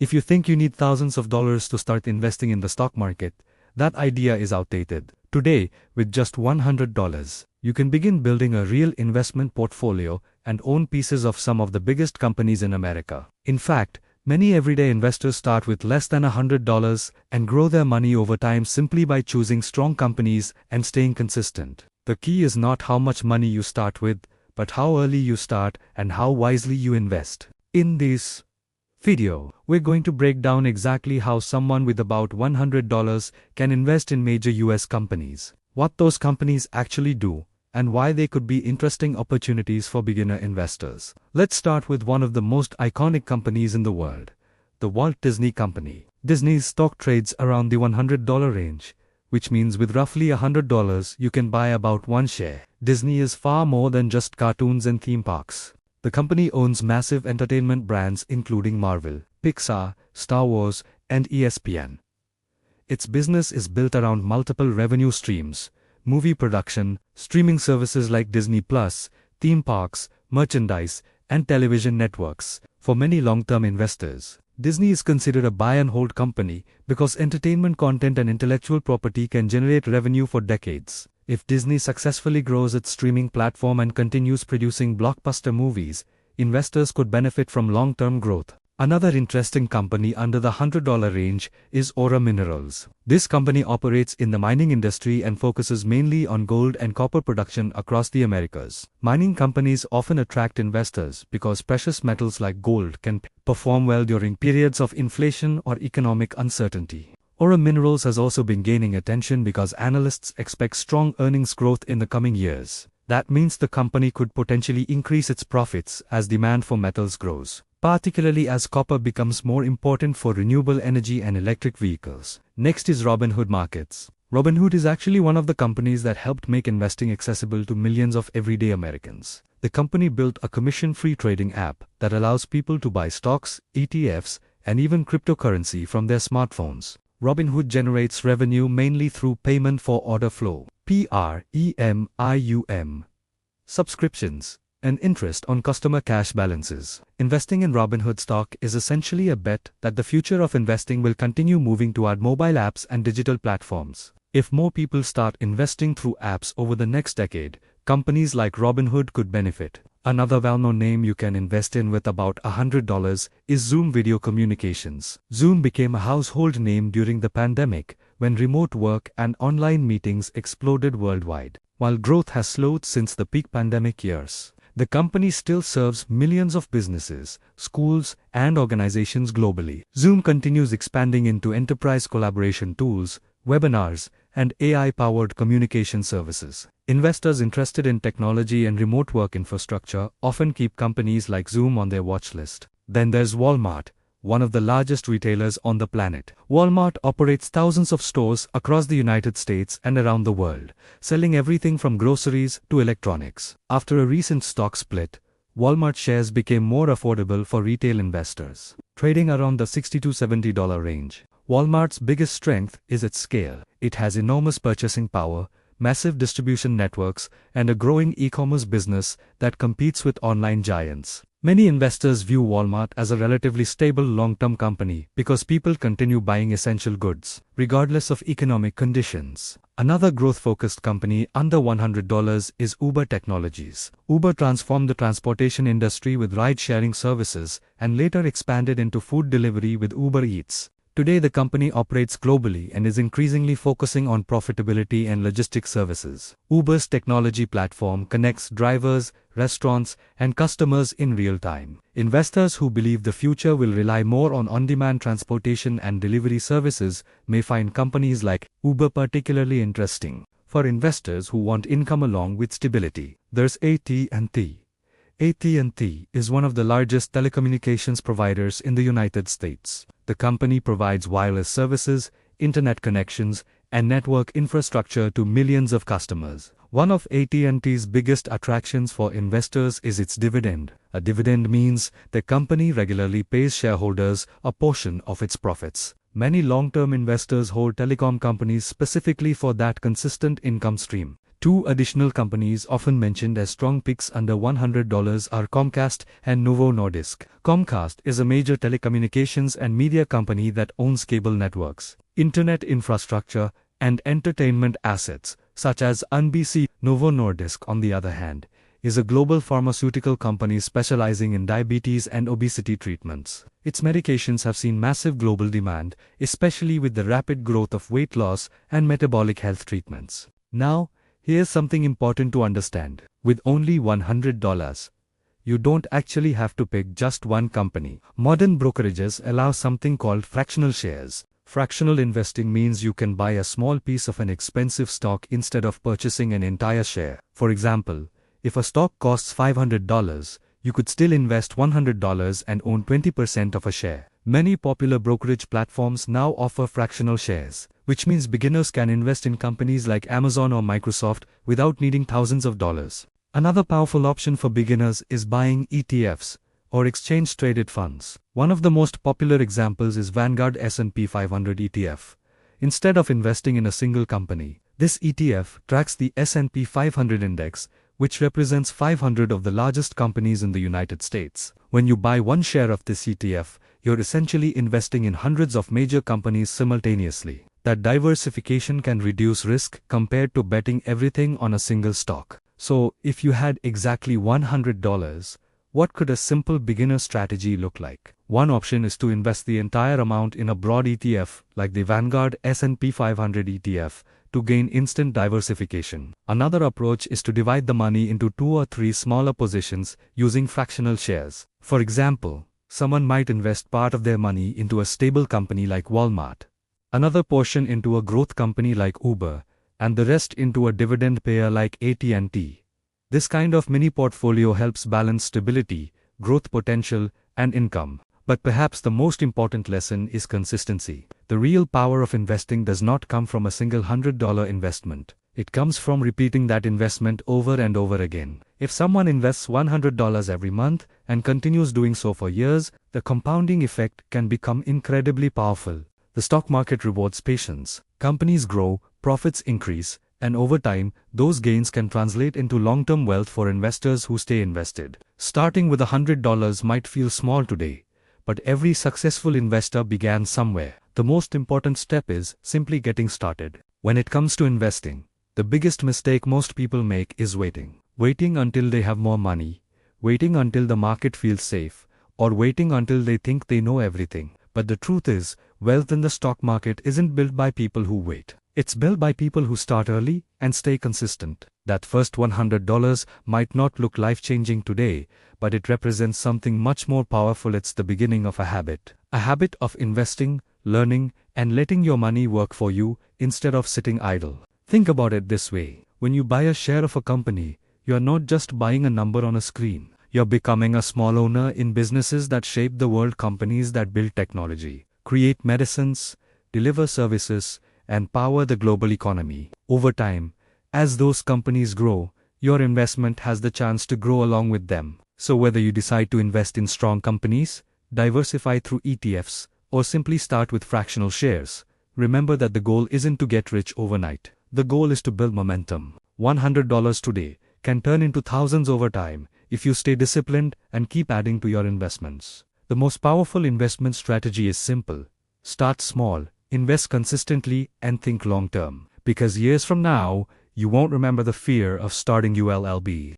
If you think you need thousands of dollars to start investing in the stock market, that idea is outdated. Today, with just $100, you can begin building a real investment portfolio and own pieces of some of the biggest companies in America. In fact, many everyday investors start with less than $100 and grow their money over time simply by choosing strong companies and staying consistent. The key is not how much money you start with, but how early you start and how wisely you invest. In this video, we're going to break down exactly how someone with about $100 can invest in major US companies, what those companies actually do, and why they could be interesting opportunities for beginner investors. Let's start with one of the most iconic companies in the world, the Walt Disney Company. Disney's stock trades around the $100 range, which means with roughly $100 you can buy about one share. Disney is far more than just cartoons and theme parks. The company owns massive entertainment brands including Marvel, Pixar, Star Wars, and ESPN. Its business is built around multiple revenue streams: movie production, streaming services like Disney+, theme parks, merchandise, and television networks. For many long-term investors, Disney is considered a buy-and-hold company because entertainment content and intellectual property can generate revenue for decades. If Disney successfully grows its streaming platform and continues producing blockbuster movies, investors could benefit from long-term growth. Another interesting company under the $100 range is Aura Minerals. This company operates in the mining industry and focuses mainly on gold and copper production across the Americas. Mining companies often attract investors because precious metals like gold can perform well during periods of inflation or economic uncertainty. Aura Minerals has also been gaining attention because analysts expect strong earnings growth in the coming years. That means the company could potentially increase its profits as demand for metals grows, particularly as copper becomes more important for renewable energy and electric vehicles. Next is Robinhood Markets. Robinhood is actually one of the companies that helped make investing accessible to millions of everyday Americans. The company built a commission-free trading app that allows people to buy stocks, ETFs, and even cryptocurrency from their smartphones. Robinhood generates revenue mainly through payment for order flow, (PREMIUM), subscriptions, and interest on customer cash balances. Investing in Robinhood stock is essentially a bet that the future of investing will continue moving toward mobile apps and digital platforms. If more people start investing through apps over the next decade, companies like Robinhood could benefit. Another well-known name you can invest in with about $100 is Zoom Video Communications. Zoom became a household name during the pandemic when remote work and online meetings exploded worldwide. While growth has slowed since the peak pandemic years, the company still serves millions of businesses, schools, and organizations globally. Zoom continues expanding into enterprise collaboration tools, webinars, and AI-powered communication services. Investors interested in technology and remote work infrastructure often keep companies like Zoom on their watch list. Then there's Walmart, one of the largest retailers on the planet. Walmart operates thousands of stores across the United States and around the world, selling everything from groceries to electronics. After a recent stock split, Walmart shares became more affordable for retail investors, trading around the $60 to $70 range. Walmart's biggest strength is its scale. It has enormous purchasing power, massive distribution networks, and a growing e-commerce business that competes with online giants. Many investors view Walmart as a relatively stable long-term company because people continue buying essential goods, regardless of economic conditions. Another growth-focused company under $100 is Uber Technologies. Uber transformed the transportation industry with ride-sharing services and later expanded into food delivery with Uber Eats. Today the company operates globally and is increasingly focusing on profitability and logistics services. Uber's technology platform connects drivers, restaurants, and customers in real time. Investors who believe the future will rely more on on-demand transportation and delivery services may find companies like Uber particularly interesting. For investors who want income along with stability, there's AT&T. AT&T is one of the largest telecommunications providers in the United States. The company provides wireless services, internet connections, and network infrastructure to millions of customers. One of AT&T's biggest attractions for investors is its dividend. A dividend means the company regularly pays shareholders a portion of its profits. Many long-term investors hold telecom companies specifically for that consistent income stream. Two additional companies often mentioned as strong picks under $100 are Comcast and Novo Nordisk. Comcast is a major telecommunications and media company that owns cable networks, internet infrastructure, and entertainment assets, such as NBC. Novo Nordisk, on the other hand, is a global pharmaceutical company specializing in diabetes and obesity treatments. Its medications have seen massive global demand, especially with the rapid growth of weight loss and metabolic health treatments. Now, here's something important to understand. With only $100, you don't actually have to pick just one company. Modern brokerages allow something called fractional shares. Fractional investing means you can buy a small piece of an expensive stock instead of purchasing an entire share. For example, if a stock costs $500, you could still invest $100 and own 20% of a share. Many popular brokerage platforms now offer fractional shares, which means beginners can invest in companies like Amazon or Microsoft without needing thousands of dollars. Another powerful option for beginners is buying ETFs, or exchange-traded funds. One of the most popular examples is Vanguard S&P 500 ETF. Instead of investing in a single company, this ETF tracks the S&P 500 index, which represents 500 of the largest companies in the United States. When you buy one share of this ETF, you're essentially investing in hundreds of major companies simultaneously. That diversification can reduce risk compared to betting everything on a single stock. So, if you had exactly $100, what could a simple beginner strategy look like? One option is to invest the entire amount in a broad ETF, like the Vanguard S&P 500 ETF, to gain instant diversification. Another approach is to divide the money into 2 or 3 smaller positions using fractional shares. For example, someone might invest part of their money into a stable company like Walmart, another portion into a growth company like Uber, and the rest into a dividend payer like AT&T. This kind of mini portfolio helps balance stability, growth potential, and income. But perhaps the most important lesson is consistency. The real power of investing does not come from a single $100 investment. It comes from repeating that investment over and over again. If someone invests $100 every month and continues doing so for years, the compounding effect can become incredibly powerful. The stock market rewards patience. Companies grow, profits increase, and over time, those gains can translate into long-term wealth for investors who stay invested. Starting with $100 might feel small today, but every successful investor began somewhere. The most important step is simply getting started. When it comes to investing, the biggest mistake most people make is waiting. Waiting until they have more money, waiting until the market feels safe, or waiting until they think they know everything. But the truth is, wealth in the stock market isn't built by people who wait. It's built by people who start early and stay consistent. That first $100 might not look life-changing today, but it represents something much more powerful. It's the beginning of a habit of investing, learning, and letting your money work for you instead of sitting idle. Think about it this way. When you buy a share of a company, you're not just buying a number on a screen. You're becoming a small owner in businesses that shape the world, companies that build technology, create medicines, deliver services, and power the global economy. Over time, as those companies grow, your investment has the chance to grow along with them. So whether you decide to invest in strong companies, diversify through ETFs, or simply start with fractional shares, remember that the goal isn't to get rich overnight. The goal is to build momentum. $100 today can turn into thousands over time if you stay disciplined and keep adding to your investments. The most powerful investment strategy is simple. Start small, invest consistently, and think long-term. Because years from now, you won't remember the fear of starting ULLB.